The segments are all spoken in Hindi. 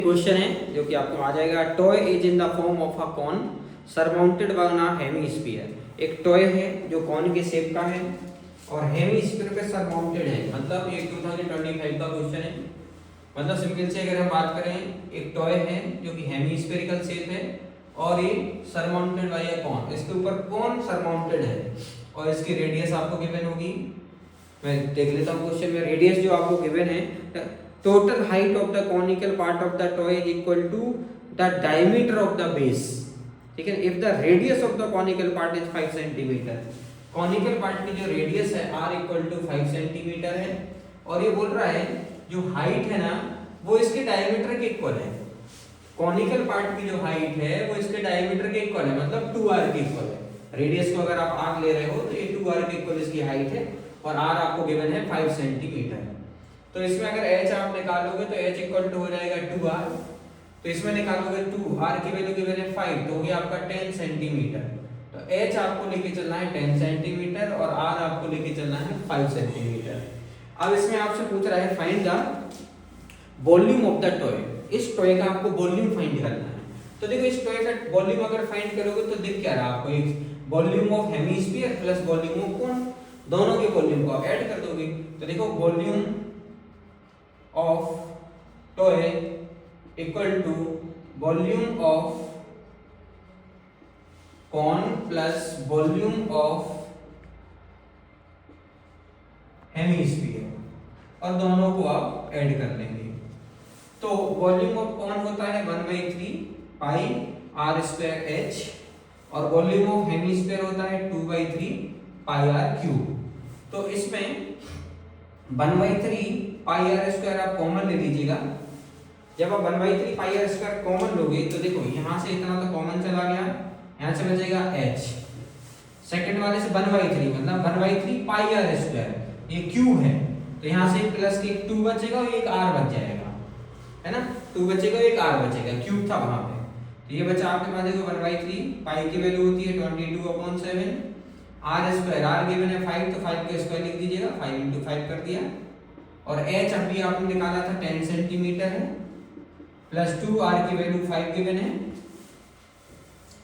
क्वेश्चन है जो कि आपको आ जाएगा। Toy is in the form of a cone surmounted by a hemisphere. एक टॉय है जो कॉन के शेप का है और हेमीस्फीयर पे सरमाउंटेड है। मतलब ये 2025 का क्वेश्चन है। मतलब सिंपल से अगर हम बात करें, एक टॉय है जो कि हेमीस्फेरिकल शेप है और ये सरमाउंटेड बाय अ कॉन, इसके ऊपर कॉन सरमाउंटेड है और इसकी रेडियस आपको गिवन होगी। मैं देख लेता हूँ क्वेश्चन में। रेडियस जो आपको गिवन है, total height of the conical part of the toy is equal to the diameter of the base. ठीक है, if the radius of the conical part is 5 centimetre, conical part की जो रेडियस है r इक्वल टू 5 सेंटीमीटर है और ये बोल रहा है जो हाइट है ना वो इसके डायमीटर के इक्वल है। कॉनिकल पार्ट की जो हाइट है वो इसके डायमीटर के इक्वल है, मतलब 2r के इक्वल है। रेडियस को अगर आप r ले रहे हो तो ये 2r के इक्वल इसकी हाइट है और r आपको गिवन है 5 सेंटीमीटर। तो इसमें अगर h आप निकालोगे तो h इक्वल टू हो जाएगा 2r। तो इसमें निकालोगे 2, r की वैल्यू गिवन है 5 तो हो गया आपका 10 सेंटीमीटर। तो h आपको लेके चलना है 10 सेंटीमीटर और r आपको लेके चलना है 5 सेंटीमीटर। अब इसमें आपसे पूछ रहा है find the volume of the toy. इस टॉय का आपको वॉल्यूम फाइंड करना है। तो देखो इस टॉय का वॉल्यूम अगर फाइंड करोगे तो दिख क्या रहा है आपको, एक volume of hemisphere plus volume of cone, दोनों के वॉल्यूम को आप ऐड कर दोगे। तो देखो volume of toy equal to volume of cone plus volume of hemisphere और दोनों को आप ऐड कर लेंगे। तो वॉल्यूम ऑफ कॉन होता है 1/3 पाई r स्क्वायर h और वॉल्यूम ऑफ हेमीस्फीयर होता है 2/3 पाई r क्यूब। तो इसमें 1/3 पाई r स्क्वायर आप कॉमन ले लीजिएगा। जब आप 1/3 पाई r स्क्वायर कॉमन लोगे तो देखो यहां से इतना तो कॉमन चला गया, यहां से बचेगा h। सेकंड वाले से 1/3 मतलब 1/3 पाई r स्क्वायर, ये क्यूब है तो यहां से प्लस के 2 बचेगा और एक r बच जाएगा, है ना। 2 बचेगा एक r बचेगा, क्यूब था वहां पे। तो ये बचा आपके पास देखो 1/3 पाई की वैल्यू होती है 22/7, r स्क्वायर r गिवन है 5 तो 5 का स्क्वायर लिख दीजिएगा, 5 × 5 कर दिया और h अभी आपने निकाला था 10 सेंटीमीटर है प्लस 2 r की वैल्यू 5 गिवन है।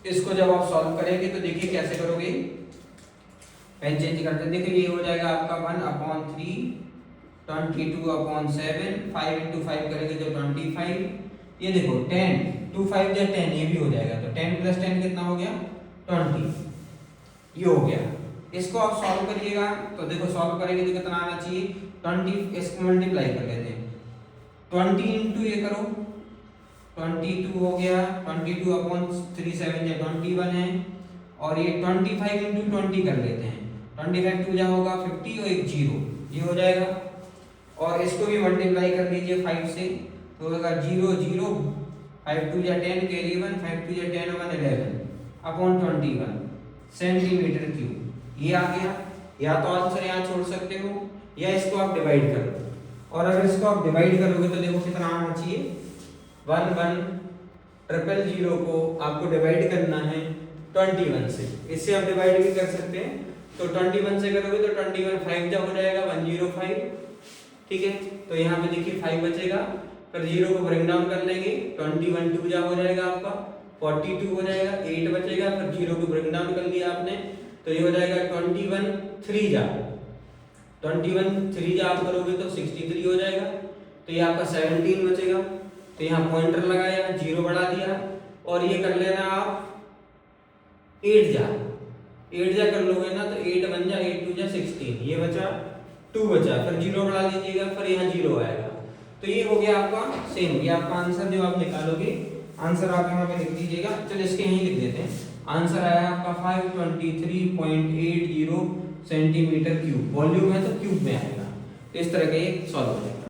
इसको जब आप सॉल्व करेंगे तो देखिए कैसे करोगे, पेन चेंज करते हैं। देखिए ये हो जाएगा आपका 1/3 22/7, 5 × 5 करेंगे तो 25। ये देखो 10 2 5 या 10 ये भी हो जाएगा। तो 10 + 10 कितना हो गया 20, ये हो गया। इसको आप सॉल्व करिएगा तो देखो सॉल्व करेंगे तो कितना आना चाहिए 20, इसको मल्टीप्लाई कर लेते हैं 20 × ये करो 22 हो गया, 22/3 7 या 21 है और ये 25 × 20 कर लेते हैं, 25 2 जा होगा 50 और एक 0 ये हो जाएगा। और इसको भी मल्टीप्लाई कर लीजिए 5 से तो होगा 0 0 5 2 या 10 कैरी 1 5 2 या 10 1 11/21 सेंटीमीटर क्यूब। ये आ गया। या तो आंसर यहाँ छोड़ सकते हो या इसको आप डिवाइड कर लो, और अगर इसको आप डिवाइड करोगे तो देखो कितना आना चाहिए 1 1 000 को आपको डिवाइड करना है 21 से। इससे आप डिवाइड भी कर सकते हैं। तो 21 से करोगे तो 21 5 जा हो जाएगा 105। ठीक है, तो यहाँ पे देखिए 5 बचेगा, फिर 0 को ब्रेक डाउन कर लेंगे 21 2 जा हो जाएगा आपका 42 हो जाएगा, 8 बचेगा, फिर 0 को ब्रेक डाउन कर लिया आपने तो ये हो जाएगा 21 3 जा, 21 3 जा आप करोगे तो 63 हो जाएगा। तो ये आपका 17 बचेगा। तो यहाँ पॉइंटर लगाया 0 बढ़ा दिया और ये कर लेना आप 8 जा कर लोगे ना तो 8 1 जा 8 2 जा 16, ये बचा 2 बचा, फिर 0 बढ़ा लीजिएगा फिर यहाँ 0 आएगा। तो ये हो गया आपका सेम, ये आपका आंसर जो आप निकालोगे, आंसर आप यहाँ पे लिख दीजिएगा। चलो इसके यहीं लिख देते हैं। आंसर आया आपका 523.80 सेंटीमीटर क्यूब। वॉल्यूम है तो क्यूब में आएगा। तो इस तरह का ये सॉल्व हो जाएगा।